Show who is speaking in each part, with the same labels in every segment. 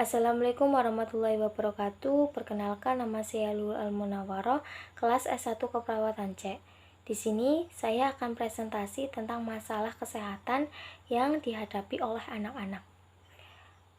Speaker 1: Assalamualaikum warahmatullahi wabarakatuh. Perkenalkan, nama saya Lul Almunawaroh, kelas S1 Keperawatan C. Di sini saya akan presentasi tentang masalah kesehatan yang dihadapi oleh anak-anak.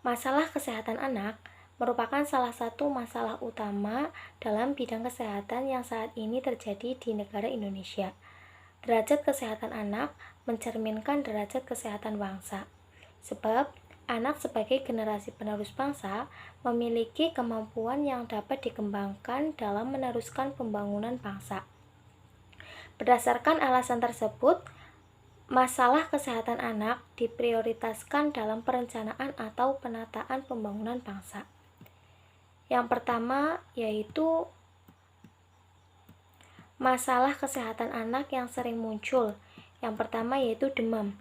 Speaker 1: Masalah kesehatan anak merupakan salah satu masalah utama dalam bidang kesehatan yang saat ini terjadi di negara Indonesia. Derajat kesehatan anak mencerminkan derajat kesehatan bangsa. Sebab anak sebagai generasi penerus bangsa memiliki kemampuan yang dapat dikembangkan dalam meneruskan pembangunan bangsa. Berdasarkan alasan tersebut, masalah kesehatan anak diprioritaskan dalam perencanaan atau penataan pembangunan bangsa. Yang pertama yaitu masalah kesehatan anak yang sering muncul. Yang pertama yaitu demam.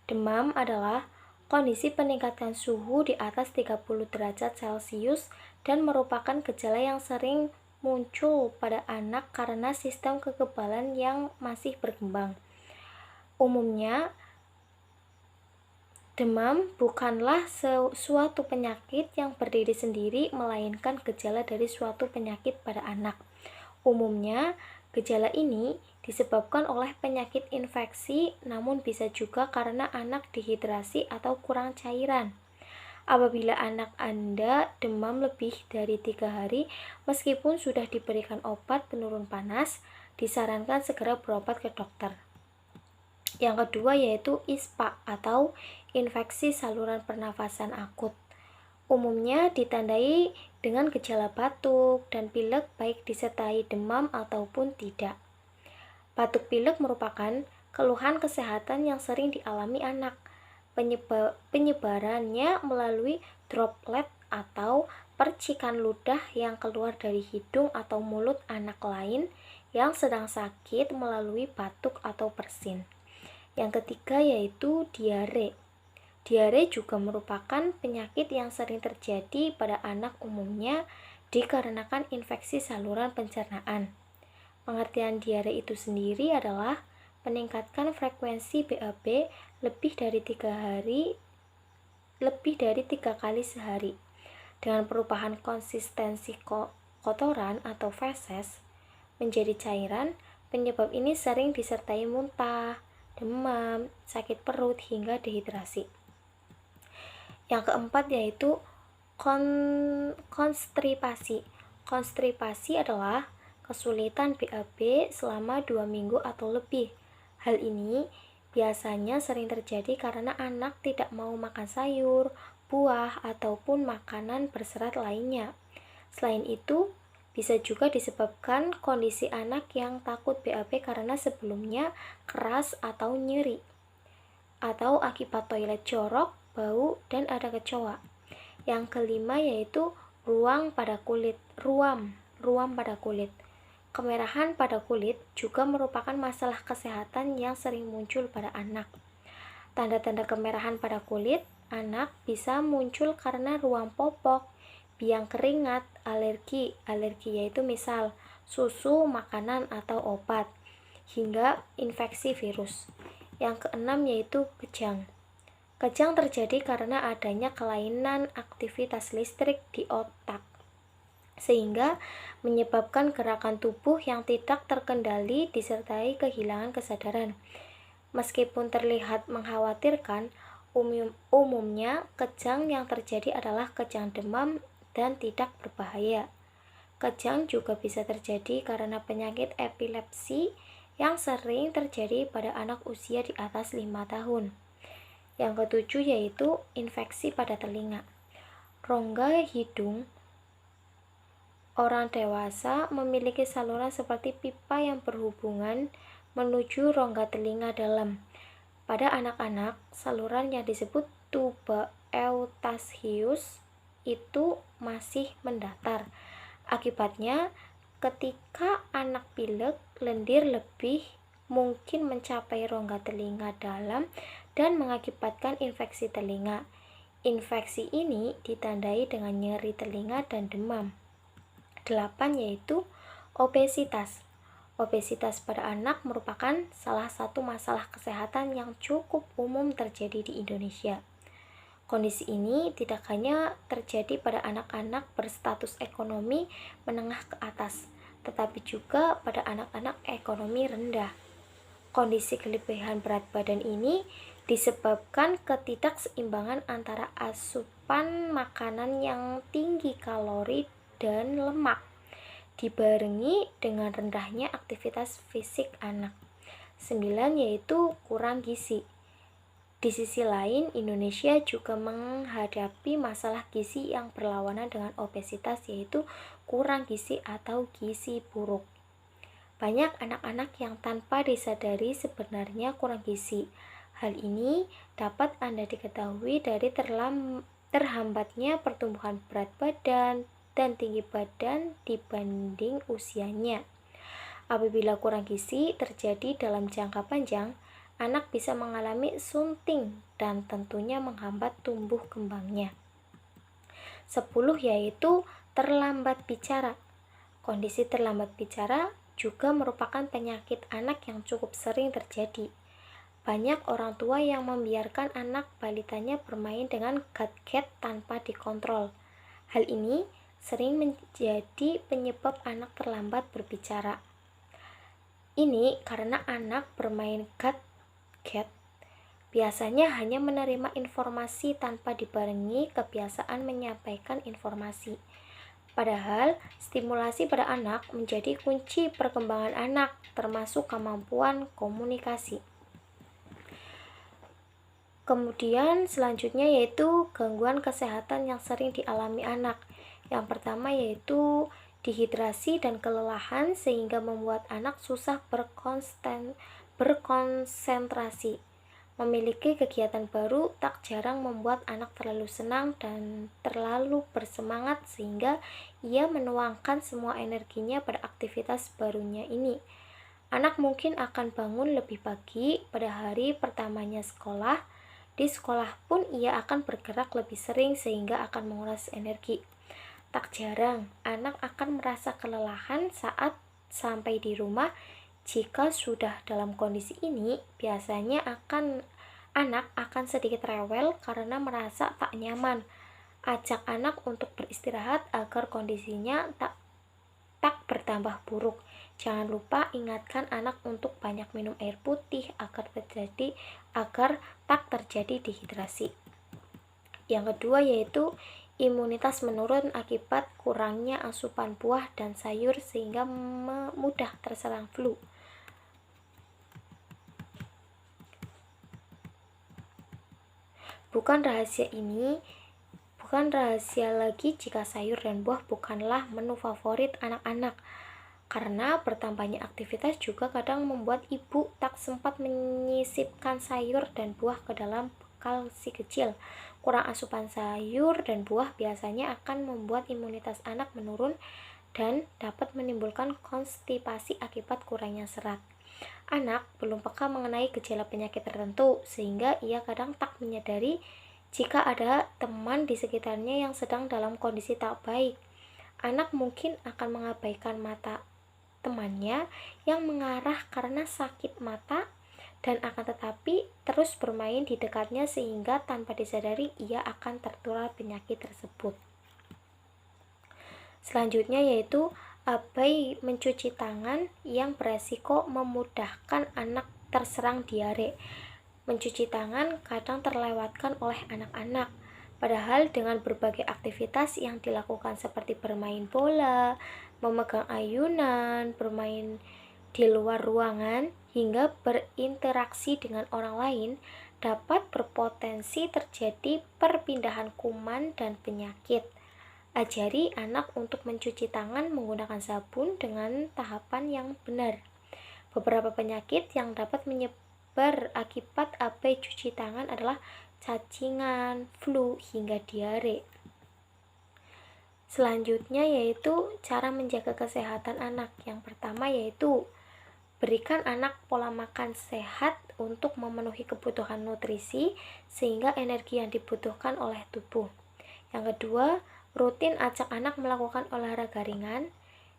Speaker 1: Demam adalah kondisi peningkatan suhu di atas 30 derajat Celcius dan merupakan gejala yang sering muncul pada anak karena sistem kekebalan yang masih berkembang. Umumnya, demam bukanlah suatu penyakit yang berdiri sendiri, melainkan gejala dari suatu penyakit pada anak. Umumnya, gejala ini disebabkan oleh penyakit infeksi, namun bisa juga karena anak dehidrasi atau kurang cairan. Apabila anak Anda demam lebih dari 3 hari, meskipun sudah diberikan obat penurun panas, disarankan segera berobat ke dokter. Yang kedua yaitu ISPA atau infeksi saluran pernafasan akut. Umumnya ditandai dengan gejala batuk dan pilek baik disertai demam ataupun tidak. Batuk pilek merupakan keluhan kesehatan yang sering dialami anak. Penyebarannya melalui droplet atau percikan ludah yang keluar dari hidung atau mulut anak lain yang sedang sakit melalui batuk atau bersin. Yang ketiga yaitu diare. Diare juga merupakan penyakit yang sering terjadi pada anak, umumnya dikarenakan infeksi saluran pencernaan. Pengertian diare itu sendiri adalah meningkatkan frekuensi BAB lebih dari 3 kali sehari dengan perubahan konsistensi kotoran atau feses menjadi cairan. Penyebab ini sering disertai muntah, demam, sakit perut hingga dehidrasi. Yang keempat yaitu konstipasi. Konstipasi adalah kesulitan BAB selama 2 minggu atau lebih. Hal ini biasanya sering terjadi karena anak tidak mau makan sayur, buah, ataupun makanan berserat lainnya. Selain itu, bisa juga disebabkan kondisi anak yang takut BAB karena sebelumnya keras atau nyeri, atau akibat toilet jorok, bau, dan ada kecoa. Yang kelima yaitu ruam pada kulit. Kemerahan pada kulit juga merupakan masalah kesehatan yang sering muncul pada anak. Tanda-tanda kemerahan pada kulit anak bisa muncul karena ruam popok, biang keringat, alergi yaitu misal susu, makanan, atau obat, hingga infeksi virus. Yang keenam yaitu kejang. Kejang terjadi karena adanya kelainan aktivitas listrik di otak, sehingga menyebabkan gerakan tubuh yang tidak terkendali disertai kehilangan kesadaran. Meskipun terlihat mengkhawatirkan, umumnya kejang yang terjadi adalah kejang demam dan tidak berbahaya. Kejang juga bisa terjadi karena penyakit epilepsi yang sering terjadi pada anak usia di atas 5 tahun. Yang ketujuh yaitu infeksi pada telinga. Rongga hidung orang dewasa memiliki saluran seperti pipa yang berhubungan menuju rongga telinga dalam. Pada anak-anak, saluran yang disebut tuba eustachius itu masih mendatar. Akibatnya, ketika anak pilek, lendir lebih mungkin mencapai rongga telinga dalam dan mengakibatkan infeksi telinga. Infeksi ini ditandai dengan nyeri telinga dan demam. 8 yaitu obesitas. Obesitas pada anak merupakan salah satu masalah kesehatan yang cukup umum terjadi di Indonesia. Kondisi ini tidak hanya terjadi pada anak-anak berstatus ekonomi menengah ke atas, tetapi juga pada anak-anak ekonomi rendah. Kondisi kelebihan berat badan ini disebabkan ketidakseimbangan antara asupan makanan yang tinggi kalori dan lemak, dibarengi dengan rendahnya aktivitas fisik anak. 9 yaitu kurang gizi. Di sisi lain, Indonesia juga menghadapi masalah gizi yang berlawanan dengan obesitas, yaitu kurang gizi atau gizi buruk. Banyak anak-anak yang tanpa disadari sebenarnya kurang gizi. Hal ini dapat Anda diketahui dari terhambatnya pertumbuhan berat badan dan tinggi badan dibanding usianya. Apabila kurang gizi terjadi dalam jangka panjang, anak bisa mengalami stunting dan tentunya menghambat tumbuh kembangnya. 10 yaitu terlambat bicara. Kondisi terlambat bicara juga merupakan penyakit anak yang cukup sering terjadi. Banyak orang tua yang membiarkan anak balitanya bermain dengan gadget tanpa dikontrol. Hal ini sering menjadi penyebab anak terlambat berbicara. Ini karena anak bermain gadget biasanya hanya menerima informasi tanpa dibarengi kebiasaan menyampaikan informasi. Padahal, stimulasi pada anak menjadi kunci perkembangan anak, termasuk kemampuan komunikasi. Kemudian selanjutnya yaitu gangguan kesehatan yang sering dialami anak. Yang pertama yaitu dehidrasi dan kelelahan sehingga membuat anak susah berkonsentrasi. Memiliki kegiatan baru tak jarang membuat anak terlalu senang dan terlalu bersemangat sehingga ia menuangkan semua energinya pada aktivitas barunya ini. Anak mungkin akan bangun lebih pagi pada hari pertamanya sekolah. Di sekolah pun ia akan bergerak lebih sering sehingga akan menguras energi. Tak jarang, anak akan merasa kelelahan saat sampai di rumah. Jika sudah dalam kondisi ini, biasanya anak akan sedikit rewel karena merasa tak nyaman. Ajak anak untuk beristirahat agar kondisinya tak bertambah buruk. Jangan lupa ingatkan anak untuk banyak minum air putih agar tak terjadi dehidrasi. Yang kedua yaitu imunitas menurun akibat kurangnya asupan buah dan sayur sehingga mudah terserang flu. Bukan rahasia lagi jika sayur dan buah bukanlah menu favorit anak-anak. Karena bertambahnya aktivitas juga kadang membuat ibu tak sempat menyisipkan sayur dan buah ke dalam bekal si kecil. Kurang asupan sayur dan buah biasanya akan membuat imunitas anak menurun dan dapat menimbulkan konstipasi akibat kurangnya serat. Anak belum peka mengenai gejala penyakit tertentu sehingga ia kadang tak menyadari jika ada teman di sekitarnya yang sedang dalam kondisi tak baik. Anak mungkin akan mengabaikan mata temannya yang mengarah karena sakit mata dan akan tetapi terus bermain di dekatnya sehingga tanpa disadari ia akan tertular penyakit tersebut. Selanjutnya yaitu abai mencuci tangan yang beresiko memudahkan anak terserang diare. Mencuci tangan kadang terlewatkan oleh anak-anak. Padahal dengan berbagai aktivitas yang dilakukan seperti bermain bola, memegang ayunan, bermain di luar ruangan, hingga berinteraksi dengan orang lain, dapat berpotensi terjadi perpindahan kuman dan penyakit. Ajari anak untuk mencuci tangan menggunakan sabun dengan tahapan yang benar. Beberapa penyakit yang dapat menyebar akibat abai cuci tangan adalah cacingan, flu, hingga diare. Selanjutnya yaitu cara menjaga kesehatan anak. Yang pertama yaitu berikan anak pola makan sehat untuk memenuhi kebutuhan nutrisi sehingga energi yang dibutuhkan oleh tubuh. Yang kedua, rutin ajak anak melakukan olahraga ringan.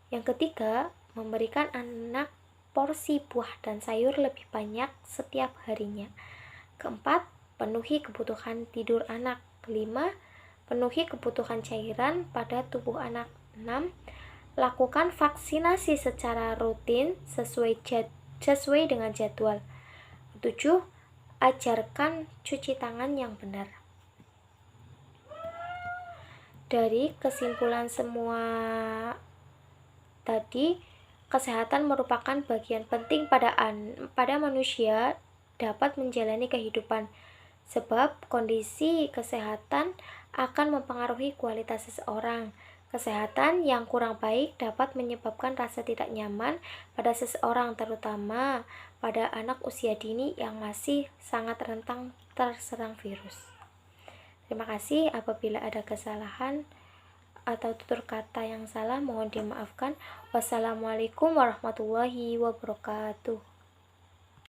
Speaker 1: Yang ketiga, memberikan anak porsi buah dan sayur lebih banyak setiap harinya. Keempat, penuhi kebutuhan tidur anak. 5. Penuhi kebutuhan cairan pada tubuh anak. 6. Lakukan vaksinasi secara rutin sesuai dengan jadwal. 7. Ajarkan cuci tangan yang benar. Dari kesimpulan semua tadi, kesehatan merupakan bagian penting pada manusia dapat menjalani kehidupan, sebab kondisi kesehatan akan mempengaruhi kualitas seseorang. Kesehatan yang kurang baik dapat menyebabkan rasa tidak nyaman pada seseorang, terutama pada anak usia dini yang masih sangat rentan terserang virus. Terima kasih. Apabila ada kesalahan atau tutur kata yang salah, mohon dimaafkan. Wassalamualaikum warahmatullahi wabarakatuh.